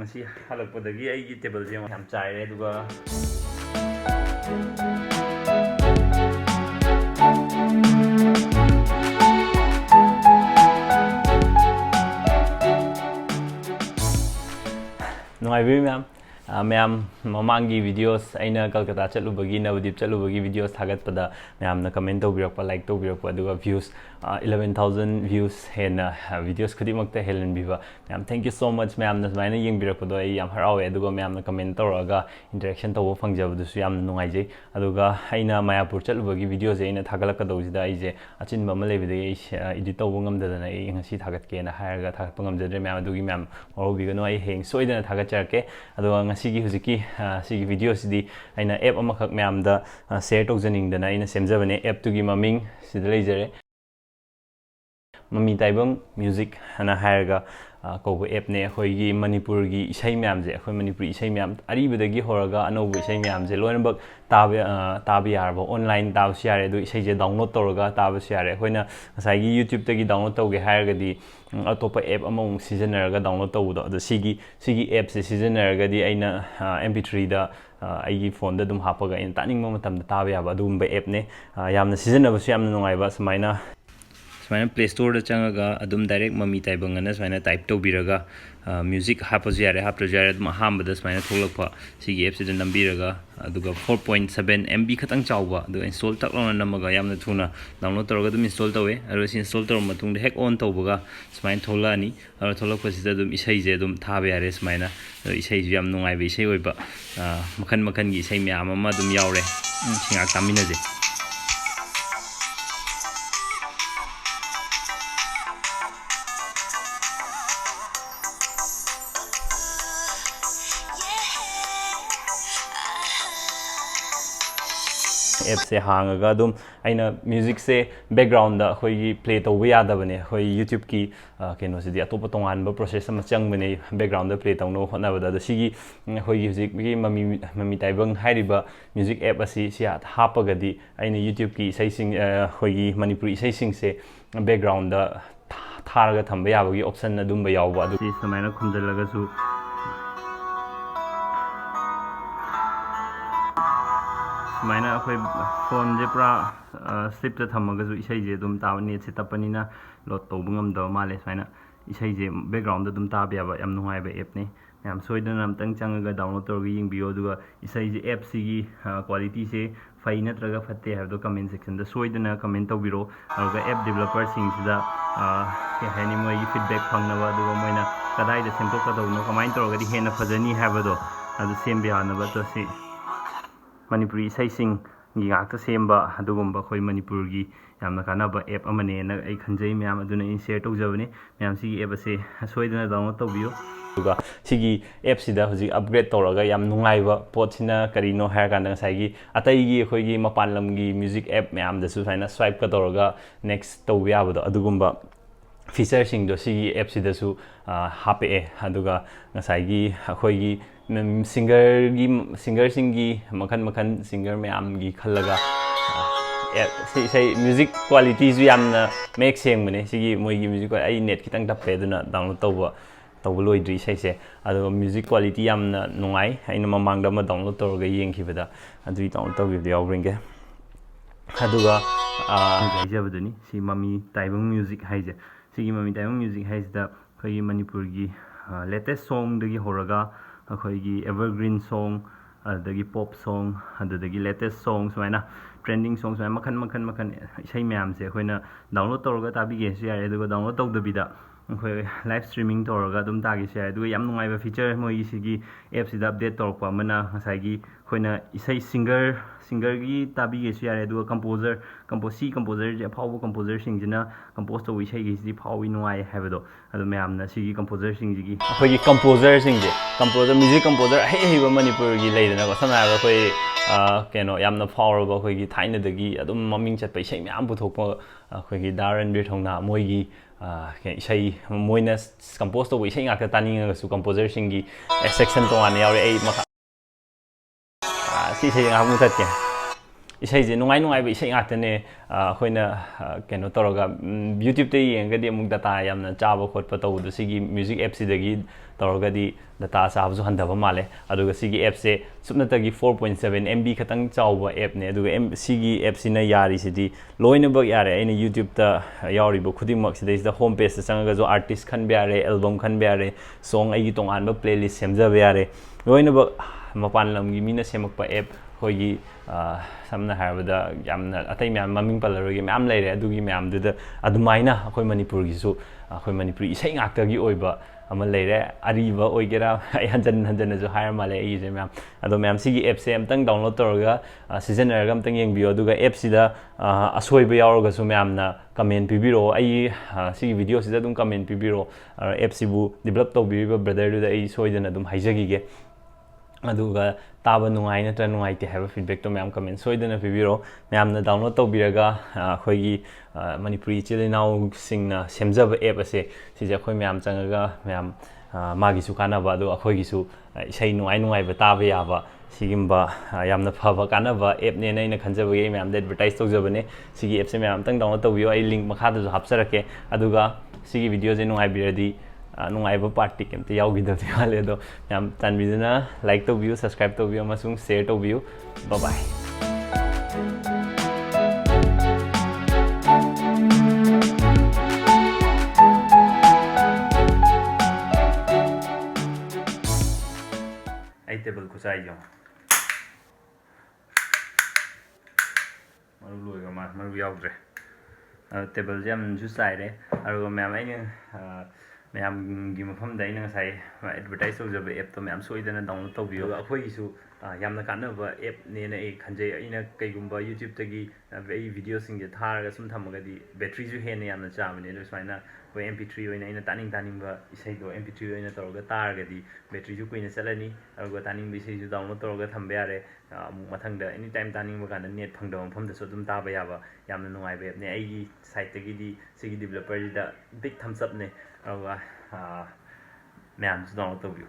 ꯉꯁꯤ ꯍꯜꯂꯛꯄꯗꯒꯤ ꯑꯩꯒꯤ ꯇꯦꯕꯜꯁꯦ ꯌꯥꯝ ꯆꯥꯏꯔꯦ ꯑꯗꯨꯒ ꯅꯨꯡꯉꯥꯏꯕꯤꯔꯤ ꯃꯌꯥꯝ ꯃꯃꯥꯡꯒꯤ ꯚꯤꯗꯤꯑꯣꯁ ꯑꯩꯅ ꯀꯜꯀꯇꯥ ꯆꯠꯂꯨꯕꯒꯤ ꯅꯕꯗꯤꯞ ꯆꯠꯂꯨꯕꯒꯤ ꯚꯤꯗꯤꯑꯣꯁ ꯊꯥꯒꯠꯄꯗ ꯃꯌꯥꯝꯅ ꯀꯃꯦꯟ ꯇꯧꯕꯤꯔꯛꯄ ꯂꯥꯏꯛ ꯇꯧꯕꯤꯔꯛꯄ ꯑꯗꯨꯒ ꯚ꯭ꯌꯨꯁ 11,000 ꯚ꯭ꯌꯨꯁ ꯍꯦꯟꯅ ꯚꯤꯗꯤꯑꯣꯁ ꯈꯨꯗꯤꯡꯃꯛꯇ ꯍꯦꯜꯍꯟꯕꯤꯕ ꯃꯌꯥꯝ ꯊꯦꯡꯛ ꯌꯨ ꯁꯣ ꯃꯆ ꯃꯌꯥꯝꯅ ꯁꯨꯃꯥꯏꯅ ꯌꯦꯡꯕꯤꯔꯛꯄꯗꯣ ꯑꯩ ꯌꯥꯝ ꯍꯔꯥꯎꯋꯦ ꯑꯗꯨꯒ ꯃꯌꯥꯝꯅ ꯀꯃꯦꯟ ꯇꯧꯔꯛꯑꯒ ꯏꯟꯇꯔꯦꯛꯁꯟ ꯇꯧꯕ ꯐꯪꯖꯕꯗꯨꯁꯨ ꯌꯥꯝꯅ ꯅꯨꯡꯉꯥꯏꯖꯩ ꯑꯗꯨꯒ ꯑꯩꯅ ꯃꯌꯥꯄꯨꯔ ꯆꯠꯂꯨꯕꯒꯤ ꯚꯤꯗꯤꯑꯣꯁꯦ ꯑꯩꯅ ꯊꯥꯒꯠꯂꯛꯀꯗꯧꯁꯤꯗ ꯑꯩꯁꯦ ꯑꯆꯤꯟꯕ ꯑꯃ ꯂꯩꯕꯗꯒꯤ ꯑꯩ ꯏꯗꯤꯠ ꯇꯧꯕ ꯉꯝꯗꯗꯅ ꯑꯩ ꯉꯁꯤ ꯊꯥꯒꯠꯀꯦꯅ ꯍꯥꯏꯔꯒ ꯊꯥꯒꯠꯄ ꯉꯝꯖꯗ꯭ꯔꯦ ꯃꯌꯥꯝ ꯑꯗꯨꯒꯤ ꯃꯌꯥꯝ ꯋꯥꯔꯧꯕꯤꯒꯅꯨ ꯑꯩ ꯍꯌꯦꯡ ꯁꯣꯏꯗꯅ ꯊꯥꯒꯠꯆꯔꯛꯀꯦ ꯑꯗꯨꯒ ꯉꯁꯤꯒꯤ ꯍꯧꯖꯤꯛꯀꯤ ꯁꯤꯒꯤ ꯚꯤꯗꯤꯑꯣꯁꯤꯗꯤ ꯑꯩꯅ ꯑꯦꯞ ꯑꯃꯈꯛ ꯃꯌꯥꯝꯗ ꯁꯦꯌꯔ ꯇꯧꯖꯅꯤꯡꯗꯅ ꯑꯩꯅ ꯁꯦꯝꯖꯕꯅꯦ ꯑꯦꯞꯇꯨꯒꯤ ꯃꯃꯤꯡ ꯁꯤꯗ ꯂꯩꯖꯔꯦ ꯃꯃꯤ ꯇꯥꯏꯕꯪ ꯃ꯭ꯌꯨꯖꯤꯛ ꯍꯥꯏꯅ ꯍꯥꯏꯔꯒ ꯀꯧꯕ ꯑꯦꯞꯅꯦ ꯑꯩꯈꯣꯏꯒꯤ ꯃꯅꯤꯄꯨꯔꯒꯤ ꯏꯁꯩ ꯃꯌꯥꯝꯁꯦ ꯑꯩꯈꯣꯏ ꯃꯅꯤꯄꯨꯔꯤ ꯏꯁꯩ ꯃꯌꯥꯝ ꯑꯔꯤꯕꯗꯒꯤ ꯍꯧꯔꯒ ꯑꯅꯧꯕ ꯏꯁꯩ ꯃꯌꯥꯝꯁꯦ ꯂꯣꯏꯅꯃꯛ ꯇꯥꯕ ꯌꯥꯔꯕ ꯑꯣꯟꯂꯥꯏꯟ ꯇꯥꯕꯁꯨ ꯌꯥꯔꯦ ꯑꯗꯨ ꯏꯁꯩꯁꯦ ꯗꯥꯎꯟꯂꯣꯗ ꯇꯧꯔꯒ ꯇꯥꯕꯁꯨ ꯌꯥꯔꯦ ꯑꯩꯈꯣꯏꯅ ꯉꯁꯥꯏꯒꯤ ꯌꯨꯇ꯭ꯌꯨꯕꯇꯒꯤ ꯗꯥꯎꯟꯂꯣꯗ ꯇꯧꯒꯦ ꯍꯥꯏꯔꯒꯗꯤ ꯑꯇꯣꯞꯄ ꯑꯦꯞ ꯑꯃꯃꯨꯛ ꯁꯤꯖꯤꯟꯅꯔꯒ ꯗꯥꯎꯟꯂꯣꯗ ꯇꯧꯕꯗꯣ ꯑꯗꯣ ꯁꯤꯒꯤ ꯑꯦꯞꯁꯦ ꯁꯤꯖꯤꯟꯅꯔꯒꯗꯤ ꯑꯩꯅ MP3ꯗ ꯑꯩꯒꯤ ꯐꯣꯟꯗ ꯑꯗꯨꯝ ꯍꯥꯞꯄꯒ ꯑꯩꯅ ꯇꯥꯅꯤꯡꯕ ꯃꯇꯝꯗ ꯇꯥꯕ ꯌꯥꯕ ꯑꯗꯨꯒꯨꯝꯕ ꯑꯦꯞꯅꯦ ꯌꯥꯝꯅ ꯁꯤꯖꯤꯟꯅꯕꯁꯨ ꯌꯥꯝꯅ ꯅꯨꯡꯉꯥꯏꯕ ꯁꯨꯃꯥꯏꯅ ꯄ꯭ꯂꯦ ꯁ꯭ꯇꯣꯔꯗ ꯆꯪꯉꯒ ꯑꯗꯨꯝ ꯗꯥꯏꯔꯦꯛ ꯃꯃꯤ ꯇꯥꯏꯕꯪ ꯑꯅ ꯁꯨꯃꯥꯏꯅ ꯇꯥꯏꯞ ꯇꯧꯕꯤꯔꯒ ꯃ꯭ꯌꯨꯖꯤꯛ ꯍꯥꯞꯄꯁꯨ ꯌꯥꯔꯦ ꯍꯥꯞꯇ꯭ꯔꯁꯨ ꯌꯥꯔꯦ ꯑꯗꯨꯝ ꯑꯍꯥꯟꯕꯗ ꯁꯨꯃꯥꯏꯅ ꯊꯣꯛꯂꯛꯄ ꯁꯤꯒꯤ ꯑꯦꯞꯁꯤꯗ ꯅꯝꯕꯤꯔꯒ ꯑꯗꯨꯒ 4.7 MB ꯈꯇꯪ ꯆꯥꯎꯕ ꯑꯗꯨꯒ ꯏꯟꯁꯇꯣꯜ ꯇꯛ ꯂꯥꯎꯅ ꯅꯝꯃꯒ ꯌꯥꯝꯅ ꯊꯨꯅ ꯗꯥꯎꯟꯂꯣꯗ ꯇꯧꯔꯒ ꯑꯗꯨꯝ ꯏꯟꯁꯇꯣꯜ ꯇꯧꯋꯦ ꯑꯗꯨꯒ ꯁꯤ ꯏꯟꯁꯇꯣꯜ ꯇꯧꯔꯕ ꯃꯇꯨꯡꯗ ꯍꯦꯛ ꯑꯣꯟ ꯇꯧꯕꯒ ꯁꯨꯃꯥꯏꯅ ꯊꯣꯛꯂꯛꯑꯅꯤ ꯑꯗꯨꯒ ꯊꯣꯛꯂꯛꯄꯁꯤꯗ ꯑꯗꯨꯝ ꯏꯁꯩꯁꯦ ꯑꯗꯨꯝ ꯊꯥꯕ ꯌꯥꯔꯦ ꯁꯨꯃꯥꯏꯅ ꯏꯁꯩꯁꯨ ꯌꯥꯝ ꯅꯨꯡꯉꯥꯏꯕ ꯏꯁꯩ ꯑꯣꯏꯕ ꯃꯈꯟ ꯃꯈꯟꯒꯤ ꯏꯁꯩ ꯃꯌꯥꯝ ꯑꯃ ꯑꯗꯨꯝ ꯌꯥꯎꯔꯦ ꯁꯤ ꯉꯥꯛ ꯇꯥꯃꯤꯟꯅꯖꯦ ꯑꯦꯞꯁꯦ ꯍꯥꯡꯉꯒ ꯑꯗꯨꯝ ꯑꯩꯅ ꯃ꯭ꯌꯨꯖꯤꯛꯁꯦ ꯕꯦꯛꯒ꯭ꯔꯥꯎꯟꯗ ꯑꯩꯈꯣꯏꯒꯤ ꯄ꯭ꯂꯦ ꯇꯧꯕ ꯌꯥꯗꯕꯅꯦ ꯑꯩꯈꯣꯏ ꯌꯨꯇ꯭ꯌꯨꯕꯀꯤ ꯀꯩꯅꯣꯁꯤꯗꯤ ꯑꯇꯣꯞꯄ ꯇꯣꯉꯥꯟꯕ ꯄ꯭ꯔꯣꯁꯦꯁ ꯑꯃ ꯆꯪꯕꯅꯦ ꯕꯦꯛꯒ꯭ꯔꯥꯎꯟꯗ ꯄ꯭ꯂꯦ ꯇꯧꯅꯕ ꯍꯣꯠꯅꯕꯗ ꯑꯗꯣ ꯁꯤꯒꯤ ꯑꯩꯈꯣꯏꯒꯤ ꯍꯧꯖꯤꯛꯀꯤ ꯃꯃꯤ ꯇꯥꯏꯕꯪ ꯍꯥꯏꯔꯤꯕ ꯃ꯭ꯌꯨꯖꯤꯛ ꯑꯦꯞ ꯑꯁꯤ ꯍꯥꯞꯄꯒꯗꯤ ꯑꯩꯅ ꯌꯨꯇ꯭ꯌꯨꯕꯀꯤ ꯏꯁꯩꯁꯤꯡ ꯑꯩꯈꯣꯏꯒꯤ ꯃꯅꯤꯄꯨꯔꯤ ꯏꯁꯩꯁꯤꯡꯁꯦ ꯕꯦꯛꯒ꯭ꯔꯥꯎꯟꯗ ꯊꯥꯔꯒ ꯊꯝꯕ ꯌꯥꯕꯒꯤ ꯑꯣꯞꯁꯟ ꯑꯗꯨꯝꯕ ꯌꯥꯎꯕ ꯑꯗꯨ ꯁꯨꯃꯥꯏꯅ ꯈꯨꯝꯖꯤꯜꯂꯒꯁꯨ ꯁꯨꯃꯥꯏꯅ ꯑꯩꯈꯣꯏ ꯐꯣꯟꯁꯦ ꯄꯨꯔꯥ ꯁ꯭ꯂꯤꯞꯇ ꯊꯝꯃꯒꯁꯨ ꯏꯁꯩꯁꯦ ꯑꯗꯨꯝ ꯇꯥꯕ ꯅꯦꯠꯁꯦ ꯇꯞꯄꯅꯤꯅ ꯂꯣꯗ ꯇꯧꯕ ꯉꯝꯗꯕ ꯃꯥꯜꯂꯦ ꯁꯨꯃꯥꯏꯅ ꯏꯁꯩꯁꯦ ꯕꯦꯛꯒ꯭ꯔꯥꯎꯟꯗ ꯑꯗꯨꯝ ꯇꯥꯕ ꯌꯥꯕ ꯌꯥꯝ ꯅꯨꯡꯉꯥꯏꯕ ꯑꯦꯞꯅꯤ ꯃꯌꯥꯝ ꯁꯣꯏꯗꯅ ꯑꯝꯇꯪ ꯆꯪꯉꯒ ꯗꯥꯎꯟꯂꯣꯗ ꯇꯧꯔꯒ ꯌꯦꯡꯕꯤꯌꯣ ꯑꯗꯨꯒ ꯏꯁꯩꯁꯦ ꯑꯦꯞꯁꯤꯒꯤ ꯀ꯭ꯋꯥꯂꯤꯇꯤꯁꯦ ꯐꯩ ꯅꯠꯇ꯭ꯔꯒ ꯐꯠꯇꯦ ꯍꯥꯏꯕꯗꯣ ꯀꯃꯦꯟ ꯁꯦꯛꯁꯟꯗ ꯁꯣꯏꯗꯅ ꯀꯃꯦꯟ ꯇꯧꯕꯤꯔꯣ ꯑꯗꯨꯒ ꯑꯦꯞ ꯗꯤꯕꯦꯂꯄꯔꯁꯤꯡꯁꯤꯗ ꯀꯩ ꯍꯥꯏꯅꯤ ꯃꯣꯏꯒꯤ ꯐꯤꯗꯕꯦꯛ ꯐꯪꯅꯕ ꯑꯗꯨꯒ ꯃꯣꯏꯅ ꯀꯗꯥꯏꯗ ꯁꯦꯝꯗꯣꯛꯀꯗꯧꯕꯅꯣ ꯀꯃꯥꯏꯅ ꯇꯧꯔꯒꯗꯤ ꯍꯦꯟꯅ ꯐꯖꯅꯤ ꯍꯥꯏꯕꯗꯣ ꯑꯗꯨ ꯁꯦꯝꯕ ꯌꯥꯅꯕ ꯁꯤ ꯃꯅꯤꯄꯨꯔꯤ ꯏꯁꯩꯁꯤꯡꯒꯤ ꯉꯥꯛꯇ ꯁꯦꯝꯕ ꯑꯗꯨꯒꯨꯝꯕ ꯑꯩꯈꯣꯏ ꯃꯅꯤꯄꯨꯔꯒꯤ ꯌꯥꯝꯅ ꯀꯥꯟꯅꯕ ꯑꯦꯞ ꯑꯃꯅꯦꯅ ꯑꯩ ꯈꯟꯖꯩ ꯃꯌꯥꯝ ꯑꯗꯨꯅ ꯑꯩ ꯁꯦꯌꯔ ꯇꯧꯖꯕꯅꯤ ꯃꯌꯥꯝ ꯁꯤꯒꯤ ꯑꯦꯞ ꯑꯁꯦ ꯁꯣꯏꯗꯅ ꯗꯥꯎꯟꯂꯣꯗ ꯇꯧꯕꯤꯌꯨ ꯑꯗꯨꯒ ꯁꯤꯒꯤ ꯑꯦꯞꯁꯤꯗ ꯍꯧꯖꯤꯛ ꯑꯞꯒ꯭ꯔꯦꯗ ꯇꯧꯔꯒ ꯌꯥꯝ ꯅꯨꯡꯉꯥꯏꯕ ꯄꯣꯠꯁꯤꯅ ꯀꯔꯤꯅꯣ ꯍꯥꯏꯔꯀꯥꯟꯗ ꯉꯁꯥꯏꯒꯤ ꯑꯇꯩꯒꯤ ꯑꯩꯈꯣꯏꯒꯤ ꯃꯄꯥꯟ ꯂꯝꯒꯤ ꯃ꯭ꯌꯨꯖꯤꯛ ꯑꯦꯞ ꯃꯌꯥꯝꯗꯁꯨ ꯁꯨꯃꯥꯏꯅ ꯁ꯭ꯋꯥꯏꯞꯀ ꯇꯧꯔꯒ ꯅꯦꯛꯁ ꯇꯧꯕ ꯌꯥꯕꯗꯣ ꯑꯗꯨꯒꯨꯝꯕ ꯐꯤꯆꯔꯁꯤꯡꯗꯣ ꯁꯤꯒꯤ ꯑꯦꯞꯁꯤꯗꯁꯨ ꯍꯥꯞꯄꯛꯑꯦ ꯑꯗꯨꯒ ꯉꯁꯥꯏꯒꯤ ꯑꯩꯈꯣꯏꯒꯤ ꯁꯤꯡꯒꯔꯁꯤꯡꯒꯤ ꯃꯈꯟ ꯁꯤꯡꯒꯔ ꯃꯌꯥꯝꯒꯤ ꯈꯜꯂꯒ ꯏꯁꯩ ꯃ꯭ꯌꯨꯖꯤꯛ ꯀ꯭ꯋꯥꯂꯤꯇꯤꯁꯨ ꯌꯥꯝꯅ ꯃꯌꯦꯛ ꯁꯦꯡꯕꯅꯦ ꯁꯤꯒꯤ ꯃꯣꯏꯒꯤ ꯃ꯭ꯌꯨꯖꯤꯛ ꯑꯩ ꯅꯦꯠ ꯈꯤꯇꯪ ꯇꯞꯄꯦ ꯑꯗꯨꯅ ꯗꯥꯎꯟꯂꯣꯗ ꯇꯧꯕ ꯂꯣꯏꯗ꯭ꯔꯤ ꯏꯁꯩꯁꯦ ꯑꯗꯨꯒ ꯃ꯭ꯌꯨꯖꯤꯛ ꯀ꯭ꯋꯥꯂꯤꯇꯤ ꯌꯥꯝꯅ ꯅꯨꯡꯉꯥꯏ ꯑꯩꯅ ꯃꯃꯥꯡꯗ ꯑꯃ ꯗꯥꯎꯟꯂꯣꯗ ꯇꯧꯔꯒ ꯌꯦꯡꯈꯤꯕꯗ ꯑꯗꯨꯒꯤ ꯗꯥꯎꯟꯂꯣꯗ ꯇꯧꯈꯤꯕꯗ ꯌꯥꯎꯕ꯭ꯔꯤꯡꯒꯦ ꯑꯗꯨꯒ ꯍꯥꯏꯖꯕꯗꯨꯅꯤ ꯁꯤ ꯃꯃꯤ ꯇꯥꯏꯕꯪ ꯃ꯭ꯌꯨꯖꯤꯛ ꯍꯥꯏꯁꯦ ꯁꯤꯒꯤ ꯃꯃꯤ ꯇꯥꯏꯕꯪ ꯃ꯭ꯌꯨꯖꯤꯛ ꯍꯥꯏꯁꯤꯗ ꯑꯩꯈꯣꯏꯒꯤ ꯃꯅꯤꯄꯨꯔꯒꯤ ꯂꯦꯇꯦꯁ ꯁꯣꯡꯗꯒꯤ ꯍꯧꯔꯒ ꯑꯩꯈꯣꯏꯒꯤ ꯑꯦꯚꯔꯒ꯭ꯔꯤꯟ ꯁꯣꯡ ꯑꯗꯨꯗꯒꯤ ꯄꯣꯞ ꯁꯣꯡ ꯑꯗꯨꯗꯒꯤ ꯂꯦꯇꯦꯁ ꯁꯣꯡ ꯁꯨꯃꯥꯏꯅ ꯇ꯭ꯔꯦꯟꯗꯤꯡ ꯁꯣꯡ ꯁꯨꯃꯥꯏꯅ ꯃꯈꯟ ꯏꯁꯩ ꯃꯌꯥꯝꯁꯦ ꯑꯩꯈꯣꯏꯅ ꯗꯥꯎꯟꯂꯣꯗ ꯇꯧꯔꯒ ꯇꯥꯕꯤꯒꯦꯁꯨ ꯌꯥꯔꯦ ꯑꯗꯨꯒ ꯗꯥꯎꯟꯂꯣꯗ ꯇꯧꯗꯕꯤꯗ ꯑꯩꯈꯣꯏ ꯂꯥꯏꯚ ꯁ꯭ꯇ꯭ꯔꯤꯃꯤꯡ ꯇꯧꯔꯒ ꯑꯗꯨꯝ ꯇꯥꯒꯦꯁꯨ ꯌꯥꯔꯦ ꯑꯗꯨꯒ ꯌꯥꯝ ꯅꯨꯡꯉꯥꯏꯕ ꯐꯤꯆꯔ ꯃꯣꯏꯒꯤ ꯁꯤꯒꯤ ꯑꯦꯞꯁꯤꯗ ꯑꯞꯗꯦꯠ ꯇꯧꯔꯛꯄ ꯑꯃꯅ ꯉꯁꯥꯏꯒꯤ ꯑꯩꯈꯣꯏꯅ ꯏꯁꯩ ꯁꯤꯡꯒꯔꯒꯤ ꯇꯥꯕꯤꯒꯦꯁꯨ ꯌꯥꯔꯦ ꯑꯗꯨꯒ ꯀꯝꯄꯣꯖꯔꯁꯦ ꯑꯐꯥꯎꯕ ꯀꯝꯄꯣꯖꯔꯁꯤꯡꯁꯤꯅ ꯀꯝꯄꯣꯖ ꯇꯧꯕ ꯏꯁꯩꯒꯤꯁꯤꯗꯤ ꯐꯥꯎꯏ ꯅꯨꯡꯉꯥꯏ ꯍꯥꯏꯕꯗꯣ ꯑꯗꯣ ꯃꯌꯥꯝꯅ ꯁꯤꯒꯤ ꯀꯝꯄꯣꯖꯔꯁꯤꯡꯁꯤꯒꯤ ꯑꯩꯈꯣꯏꯒꯤ ꯀꯝꯄꯣꯖꯔꯁꯤꯡꯁꯦ ꯃ꯭ꯌꯨꯖꯤꯛ ꯀꯝꯄꯣꯖꯔ ꯑꯍꯩꯕ ꯃꯅꯤꯄꯨꯔꯒꯤ ꯂꯩꯗꯅꯀꯣ ꯁꯝꯅ ꯍꯥꯏꯔꯕꯗ ꯑꯩꯈꯣꯏ ꯀꯩꯅꯣ ꯌꯥꯝꯅ ꯐꯥꯎꯔꯕ ꯑꯩꯈꯣꯏꯒꯤ ꯊꯥꯏꯅꯗꯒꯤ ꯑꯗꯨꯝ ꯃꯃꯤꯡ ꯆꯠꯄ ꯏꯁꯩ ꯃꯌꯥꯝ ꯄꯨꯊꯣꯛꯄ ꯑꯩꯈꯣꯏꯒꯤ ꯗꯥ ꯔꯟꯕꯤꯔ ꯊꯧꯅꯥ ꯃꯣꯏꯒꯤ ꯏꯁꯩ ꯃꯣꯏꯅ ꯀꯝꯄꯣꯖ ꯇꯧꯕ ꯏꯁꯩ ꯉꯥꯛꯇ ꯇꯥꯅꯤꯡꯉꯒꯁꯨ ꯀꯝꯄꯣꯖꯔꯁꯤꯡꯒꯤ ꯁꯦꯛꯁꯟ ꯇꯣꯉꯥꯟꯅ ꯌꯥꯎꯔꯦ ꯑꯩ ꯃꯈꯥ ꯁꯤ ꯏꯁꯩ ꯉꯥꯏꯍꯥꯛ ꯃꯨꯊꯠꯀꯦ isai je nungai nungai ba isai ngakne khoina keno toroga YouTube te yengadi amuk data yamna chaba khotpa tawdu sigi music app sidagi toroga di data sabsu handaba male aduga sigi app se supnatagi 4.7 MB khatang chawba app ne aduga sigi app sina yari sidi loina bag yare aina YouTube ta yawri bo khuding mak sidai da home page sangaga jo artist khan be yare album khan be yare song ai gi tongan ba playlist semja be yare loina bag mapan lam gi mina semakpa app hoigi samna harabada yamna atai myam maming palarogi myam leire adugi myam duda adumaina akoi manipur gi su akoi manipur isai ngakta gi oiba ama leire ariba oigera hanjan hanjan jo hire male ai je myam ado myam sigi app se amtang download toroga season erga amtang yengbiyo aduga app sida asoiba yaroga su myamna comment pibiro ai sigi video sida dum comment pibiro app sibu develop tawbiba brother duda ai soidana dum haijagi ge aduga taba nungai na nungai te have feedback to myam comment soidana pibiro myam na download tawbiraga khoigi manipuri chile now singna semjaba app ase sije khoi myam changaga myam magi su kana ba do khoi gi su isai nungai nungai ba taba ya ba sigimba yamna phaba kana ba app ne na ina khanjaba ge myam advertise tawjabane sigi app se myam tang download tawbiyo ai link makha da hapsarake aduga sigi video je nungai biradi nungai ba party kemte yaugi da wale do yam tanbiduna like to view subscribe to view masung share to view bye bye ai table ko sai jo maru loi ga maru yaudre table jam ju sai re aru myam ai ma'am की मफम दाइन ngasai advertise tawjaba app to ma'am soidana download tawbiyo akhoi gisu yamna kanaba app ne na e khanjai aina kaigumba YouTube tagi ai video sing je tharaga sum thamaga di battery ju hena yamna chamane lo smaina koi mp3 oina aina taning ba isai do mp3 oina tawga taraga di battery ju koina chalani aruga taning bi isai ju download tawga thamba yare mathangda anytime taning ba kana net phangda mafam da so dum taba yaba yamna nungai ba app ne ai site tagi di sigi developer da big thumbs up ne aruga ma'am download tawbiyo